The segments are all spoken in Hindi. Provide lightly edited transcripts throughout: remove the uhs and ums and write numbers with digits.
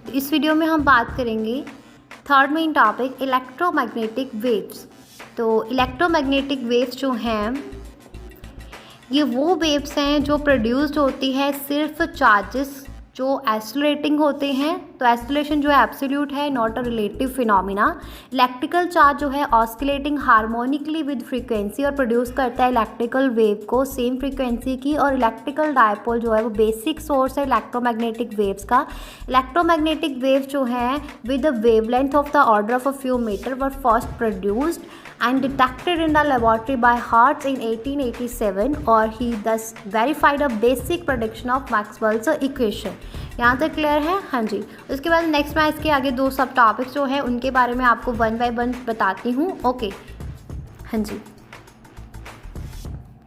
इस वीडियो में हम बात करेंगे third main topic electromagnetic waves. तो इलेक्ट्रोमैग्नेटिक वेव्स जो हैं ये वो वेव्स हैं जो प्रोड्यूस्ड होती है सिर्फ चार्जेस जो एस्सिलेटिंग होते हैं। तो एस्सिलेशन जो है एब्सोल्यूट है, not a relative phenomena. Electrical charge जो है ऑस्किलेटिंग हार्मोनिकली विद फ्रीक्वेंसी और प्रोड्यूस करता है इलेक्ट्रिकल वेव को सेम फ्रीक्वेंसी की। और इलेक्ट्रिकल डायपोल जो है वो बेसिक सोर्स है इलेक्ट्रोमैग्नेटिक वेव्स का। इलेक्ट्रोमैग्नेटिक वेव जो है with the wavelength of the order of a few metre were first produced and detected in the laboratory by Hertz in 1887 और he thus verified a basic prediction of Maxwell's equation। यहाँ तक क्लियर है? हाँ जी। उसके बाद नेक्स्ट मैं इसके आगे दो सब टॉपिक्स जो है उनके बारे में आपको वन बाय वन बताती हूँ। ओके, हाँ जी।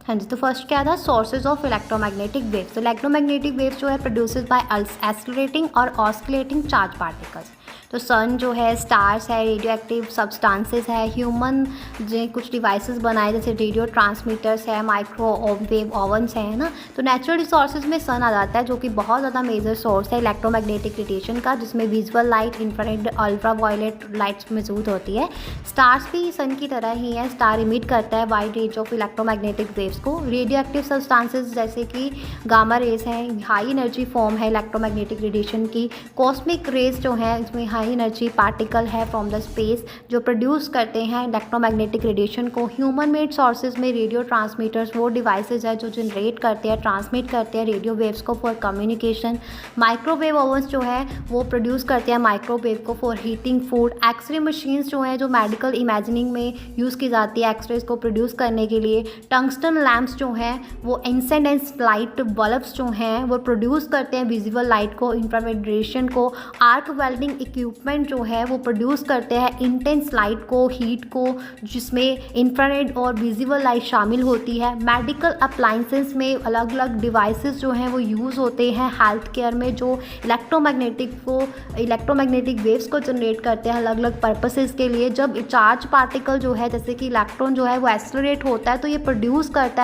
हाँ जी, तो फर्स्ट क्या था? Sources of electromagnetic waves. तो इलेक्ट्रोमैग्नेटिक वेव्स जो है प्रोड्यूसेड बाय एस्सिलेटिंग और ऑस्किलेटिंग चार्ज पार्टिकल्स। तो सन जो है, स्टार्स है, रेडियो एक्टिव सब्सटेंसेस है, ह्यूमन जो कुछ डिवाइसेस बनाए जैसे रेडियो ट्रांसमीटर्स है, माइक्रोवेव ओवन्स है ना। तो नेचुरल रिसोर्सेज में सन आ जाता है जो कि बहुत ज़्यादा मेजर सोर्स है इलेक्ट्रोमैग्नेटिक रेडिएशन का, जिसमें visual light, infrared, ultraviolet lights मौजूद होती है। स्टार्स भी सन की तरह ही है, स्टार इमिट करता है wide range of electromagnetic waves को। रेडियो एक्टिव सब्सटेंसेस जैसे कि गामा रेज हैं, हाई एनर्जी फॉर्म है इलेक्ट्रोमैग्नेटिक रेडिएशन की। कॉस्मिक रेज जो है इसमें हाई एनर्जी पार्टिकल है फ्रॉम द स्पेस जो प्रोड्यूस करते हैं इलेक्ट्रोमैग्नेटिक रेडिएशन को। ह्यूमन मेड सोर्सेज में रेडियो ट्रांसमीटर्स वो डिवाइसेज है जो जनरेट करते हैं, ट्रांसमिट करते हैं रेडियो वेव्स को फॉर कम्युनिकेशन। माइक्रोवेव ओवन्स जो है वो प्रोड्यूस करते हैं माइक्रोवेव को for heating food. X-ray machines जो है जो मेडिकल इमेजिनिंग में यूज़ की जाती है एक्सरेज को प्रोड्यूस करने के लिए। टंगस्टन लैम्प्स जो हैं वो इंसिडेंस लाइट बल्ब्स जो हैं वो प्रोड्यूस करते हैं विजिबल लाइट को, इंफ्रारेड रेडिएशन को। आर्क वेल्डिंग इक्विपमेंट जो है वो प्रोड्यूस करते हैं इंटेंस लाइट को, हीट को, जिसमें इंफ्रारेड और विजिबल लाइट शामिल होती है। मेडिकल अप्लाइंसेस में अलग अलग डिवाइसेस जो हैं वो यूज़ होते हैं हेल्थ केयर में जो इलेक्ट्रोमैग्नेटिक वेव्स को जनरेट करते हैं अलग अलग पर्पसेस के लिए। जब चार्ज पार्टिकल जो है जैसे कि इलेक्ट्रॉन जो है वो एक्सेलरेट होता है तो ये प्रोड्यूस करता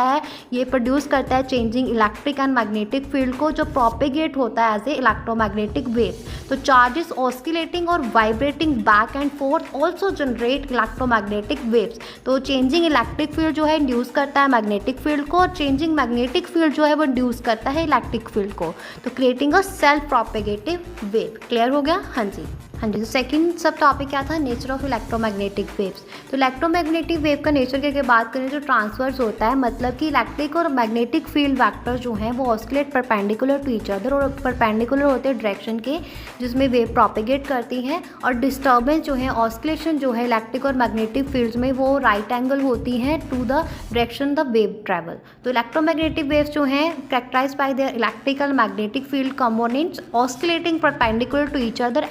है changing electric and magnetic field को जो प्रोपेगेट होता है एज ए इलेक्ट्रोमैग्नेटिक वेव। तो चार्जेस ऑस्किलेटिंग और vibrating back and fourth also generate electromagnetic waves. तो चेंजिंग इलेक्ट्रिक फील्ड जो है इंड्यूस करता है मैग्नेटिक फील्ड को और चेंजिंग मैग्नेटिक फील्ड जो है वो इंड्यूस करता है इलेक्ट्रिक फील्ड को, तो creating a self propagative wave. Clear हो गया? हाँ जी। तो सेकंड सब टॉपिक क्या था? Nature of electromagnetic waves. तो इलेक्ट्रोमैग्नेटिक वेव का नेचर की बात करें जो ट्रांसवर्स होता है, मतलब कि इलेक्ट्रिक और मैग्नेटिक फील्ड वेक्टर जो हैं वो ऑस्किलेट परपेंडिकुलर टू ईच अदर और परपेंडिकुलर होते हैं डायरेक्शन के जिसमें वेव प्रोपेगेट करती हैं। और डिस्टर्बेंस जो है, ऑस्किलेशन जो है इलेक्ट्रिक और मैग्नेटिक फील्ड्स में वो राइट एंगल होती हैं to the direction the wave travel. तो इलेक्ट्रोमैग्नेटिक वेव्स जो हैं characterize by their electrical magnetic field components oscillating perpendicular to each other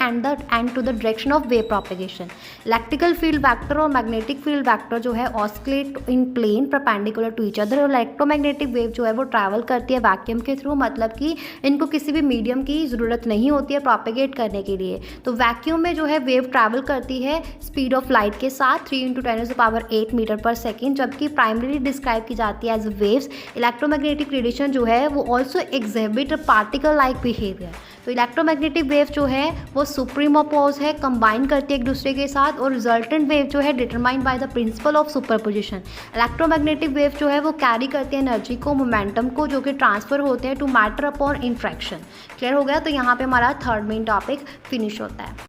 and to the direction of wave propagation। Electrical field vector और मैग्नेटिक फील्ड वेक्टर जो है oscillate in plane perpendicular to each other. और इलेक्ट्रोमैग्नेटिक वेव जो है वो ट्रैवल करती है वैक्यूम के थ्रू, मतलब कि इनको किसी भी मीडियम की ज़रूरत नहीं होती है प्रोपेगेट करने के लिए। तो वैक्यूम में जो है वेव ट्रैवल करती है स्पीड ऑफ लाइट के साथ 3 × 10⁸ मीटर पर सेकेंड, जबकि प्राइमरी डिस्क्राइब की जाती है एज वेव्स। इलेक्ट्रोमैग्नेटिक रेडिएशन जो है वो also exhibit particle like behaviour. तो इलेक्ट्रोमैग्नेटिक वेव जो है वो सुप्रीम अपोज है, कंबाइन करती है एक दूसरे के साथ, और रिजल्टेंट वेव जो है determined by the principle of superposition. Electromagnetic wave जो है वो कैरी करती है एनर्जी को, मोमेंटम को, जो कि ट्रांसफर होते हैं to matter upon infraction. Clear हो गया? तो यहाँ पे हमारा थर्ड मेन टॉपिक फिनिश होता है।